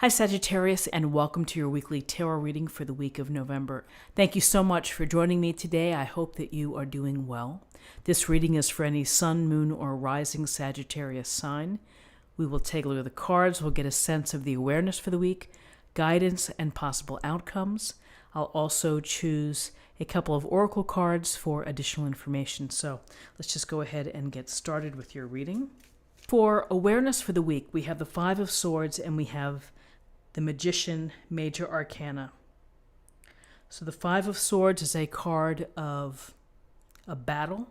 Hi, Sagittarius, and welcome to your weekly tarot reading for the week of November. Thank you so much for joining me today. I hope that you are doing well. This reading is for any sun, moon, or rising Sagittarius sign. We will take a look at the cards. We'll get a sense of the awareness for the week, guidance, and possible outcomes. I'll also choose a couple of oracle cards for additional information. So let's just go ahead and get started with your reading. For awareness for the week, we have the Five of Swords and we have the Magician, Major Arcana. So the Five of Swords is a card of a battle,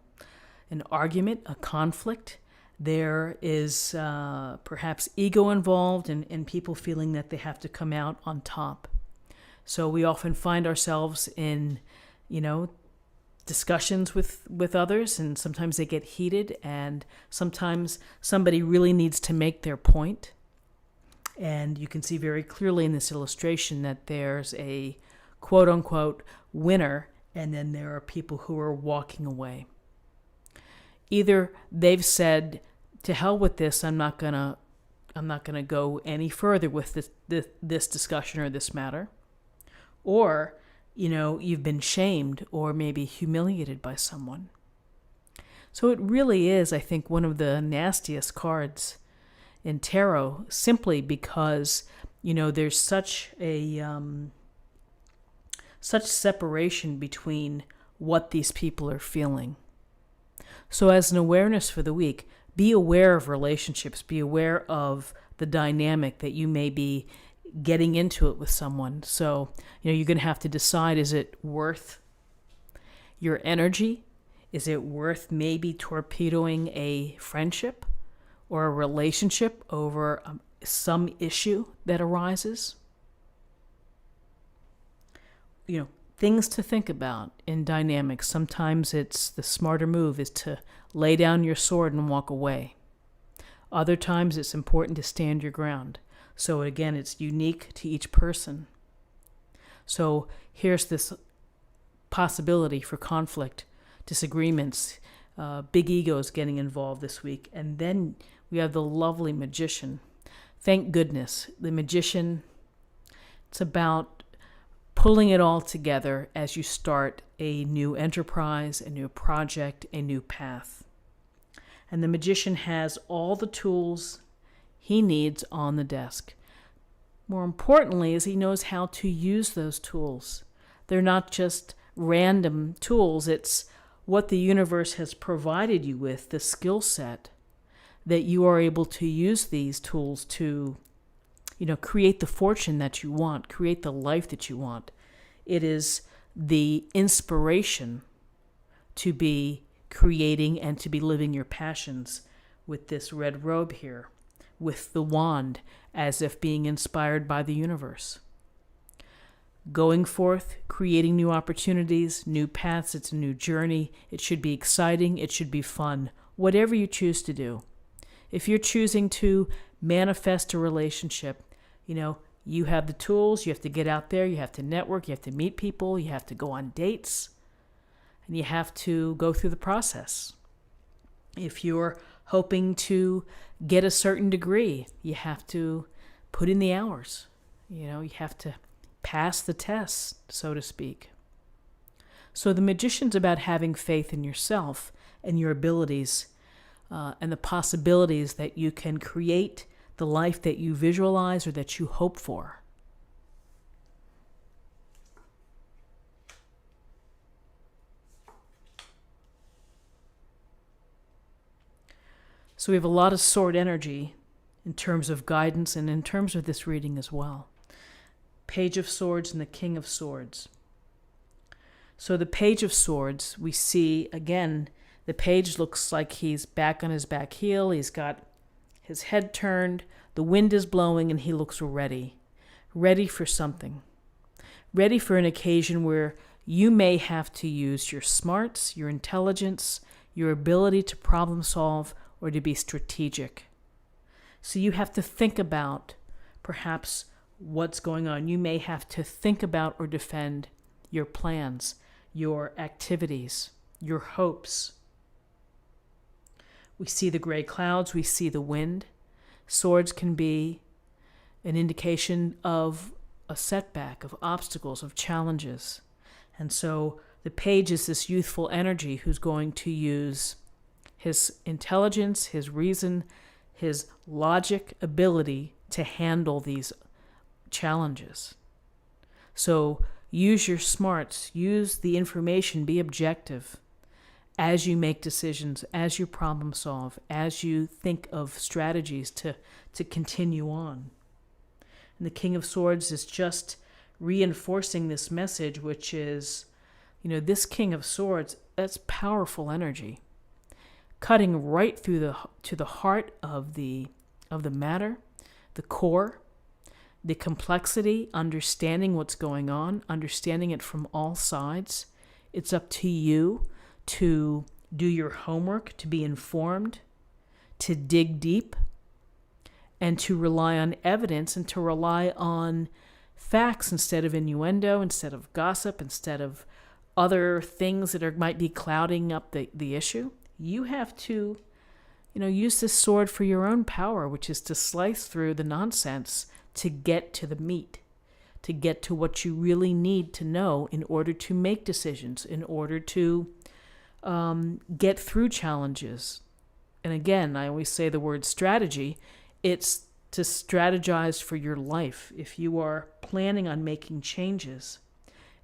an argument, a conflict. There is perhaps ego involved and people feeling that they have to come out on top. So we often find ourselves in, discussions with others, and sometimes they get heated, and sometimes somebody really needs to make their point. And you can see very clearly in this illustration that there's a quote-unquote winner, and then there are people who are walking away. Either they've said, to hell with this, I'm not gonna go any further with this discussion or this matter. Or, you've been shamed or maybe humiliated by someone. So it really is, I think, one of the nastiest cards in tarot, simply because there's such separation between what these people are feeling. So as an awareness for the week, be aware of relationships, be aware of the dynamic that you may be getting into it with someone. So you're going to have to decide, is it worth your energy? Is it worth maybe torpedoing a friendship or a relationship over some issue that arises? Things to think about in dynamics. Sometimes it's the smarter move is to lay down your sword and walk away. Other times it's important to stand your ground. So again, it's unique to each person. So here's this possibility for conflict, disagreements, big egos getting involved this week. And then we have the lovely Magician. Thank goodness. The Magician, it's about pulling it all together as you start a new enterprise, a new project, a new path. And the Magician has all the tools he needs on the desk. More importantly, is he knows how to use those tools. They're not just random tools. It's what the universe has provided you with, the skill set, that you are able to use these tools to, create the fortune that you want, create the life that you want. It is the inspiration to be creating and to be living your passions with this red robe here, with the wand, as if being inspired by the universe. Going forth, creating new opportunities, new paths. It's a new journey. It should be exciting. It should be fun. Whatever you choose to do. If you're choosing to manifest a relationship, you have the tools. You have to get out there. You have to network. You have to meet people. You have to go on dates. And you have to go through the process. If you're hoping to get a certain degree, you have to put in the hours. You have to pass the test, so to speak. So the Magician's about having faith in yourself and your abilities and the possibilities that you can create the life that you visualize or that you hope for. So we have a lot of sword energy in terms of guidance and in terms of this reading as well. Page of Swords and the King of Swords. So the Page of Swords, we see, again, the page looks like he's back on his back heel. He's got his head turned. The wind is blowing and he looks ready. Ready for something. Ready for an occasion where you may have to use your smarts, your intelligence, your ability to problem solve, or to be strategic. So you have to think about perhaps what's going on. You may have to think about or defend your plans, your activities, your hopes. We see the gray clouds, we see the wind. Swords can be an indication of a setback, of obstacles, of challenges. And so the page is this youthful energy who's going to use his intelligence, his reason, his logic ability to handle these challenges. So use your smarts, use the information, be objective as you make decisions, as you problem solve, as you think of strategies to continue on. And the King of Swords is just reinforcing this message, which is, this King of Swords, that's powerful energy, cutting right through to the heart of the matter, the core, the complexity, understanding what's going on, understanding it from all sides. It's up to you to do your homework, to be informed, to dig deep, and to rely on evidence and to rely on facts instead of innuendo, instead of gossip, instead of other things that might be clouding up the issue. You have to, use this sword for your own power, which is to slice through the nonsense to get to the meat, to get to what you really need to know in order to make decisions, in order to get through challenges. And again, I always say the word strategy. It's to strategize for your life. If you are planning on making changes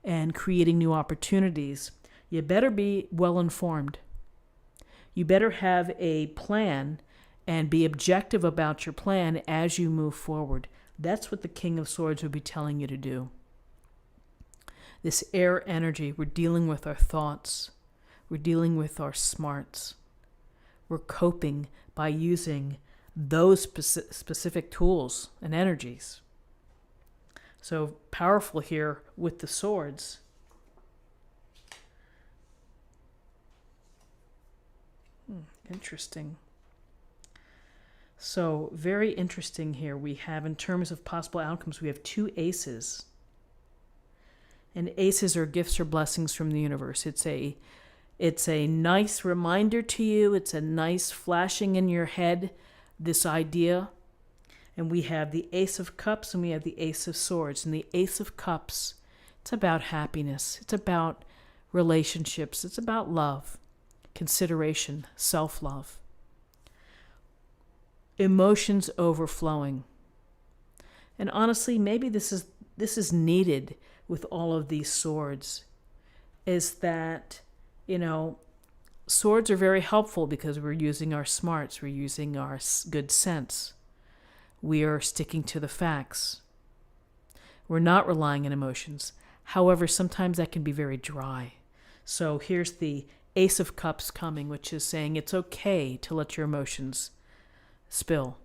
and creating new opportunities, you better be well informed. You better have a plan and be objective about your plan as you move forward. That's what the King of Swords would be telling you to do. This air energy, we're dealing with our thoughts. We're dealing with our smarts. We're coping by using those specific tools and energies. So powerful here with the swords. Interesting. So very interesting here. We have, in terms of possible outcomes, we have 2 aces. And aces are gifts or blessings from the universe. It's a nice reminder to you. It's a nice flashing in your head, this idea. And we have the Ace of Cups and we have the Ace of Swords. And the Ace of Cups, it's about happiness. It's about relationships. It's about love, consideration, self-love. Emotions overflowing. And honestly, maybe this is needed with all of these swords, is that, swords are very helpful because we're using our smarts, we're using our good sense. We are sticking to the facts. We're not relying on emotions. However, sometimes that can be very dry. So here's the Ace of Cups coming, which is saying it's okay to let your emotions spill.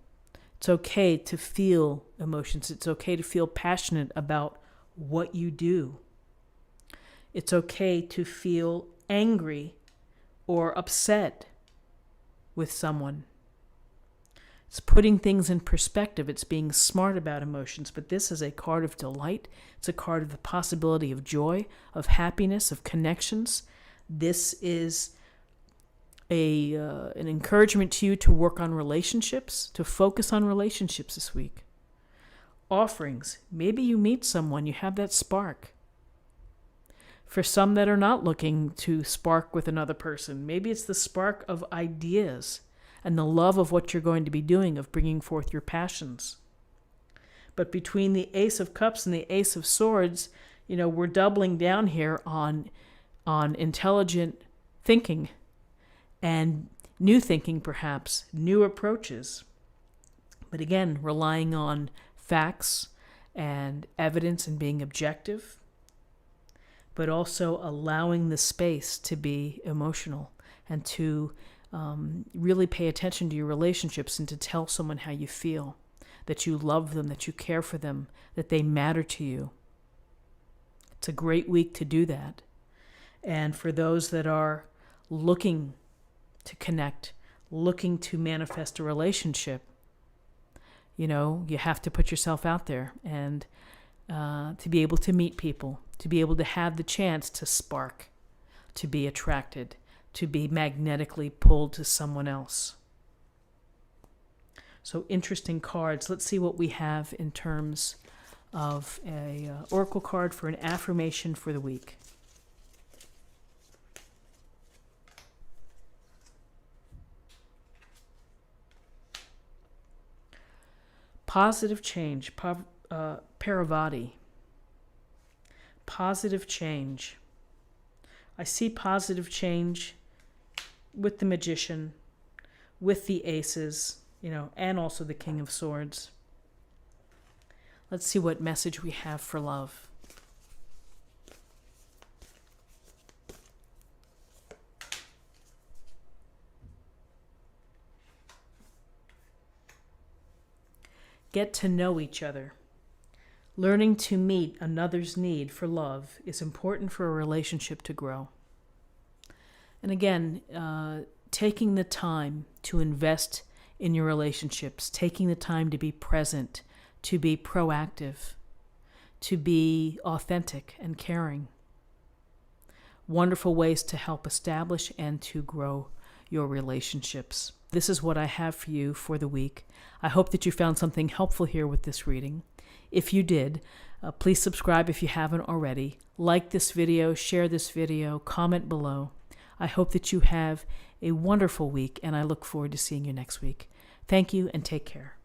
It's okay to feel emotions. It's okay to feel passionate about what you do. It's okay to feel angry or upset with someone. It's putting things in perspective. It's being smart about emotions. But this is a card of delight. It's a card of the possibility of joy, of happiness, of connections. This is an encouragement to you to work on relationships, to focus on relationships this week. Offerings. Maybe you meet someone, you have that spark. For some that are not looking to spark with another person, maybe it's the spark of ideas and the love of what you're going to be doing, of bringing forth your passions. But between the Ace of Cups and the Ace of Swords, we're doubling down here on intelligent thinking and new thinking, perhaps, new approaches. But again, relying on facts and evidence and being objective, but also allowing the space to be emotional and to really pay attention to your relationships and to tell someone how you feel, that you love them, that you care for them, that they matter to you. It's a great week to do that. And for those that are looking to connect, looking to manifest a relationship, you have to put yourself out there and to be able to meet people, to be able to have the chance to spark, to be attracted, to be magnetically pulled to someone else. So interesting cards. Let's see what we have in terms of a oracle card for an affirmation for the week. Positive change, Paravati. Positive change. I see positive change with the Magician, with the Aces, and also the King of Swords. Let's see what message we have for love. Get to know each other. Learning to meet another's need for love is important for a relationship to grow. And again, taking the time to invest in your relationships, taking the time to be present, to be proactive, to be authentic and caring. Wonderful ways to help establish and to grow your relationships. This is what I have for you for the week. I hope that you found something helpful here with this reading. If you did, please subscribe if you haven't already. Like this video, share this video, comment below. I hope that you have a wonderful week, and I look forward to seeing you next week. Thank you, and take care.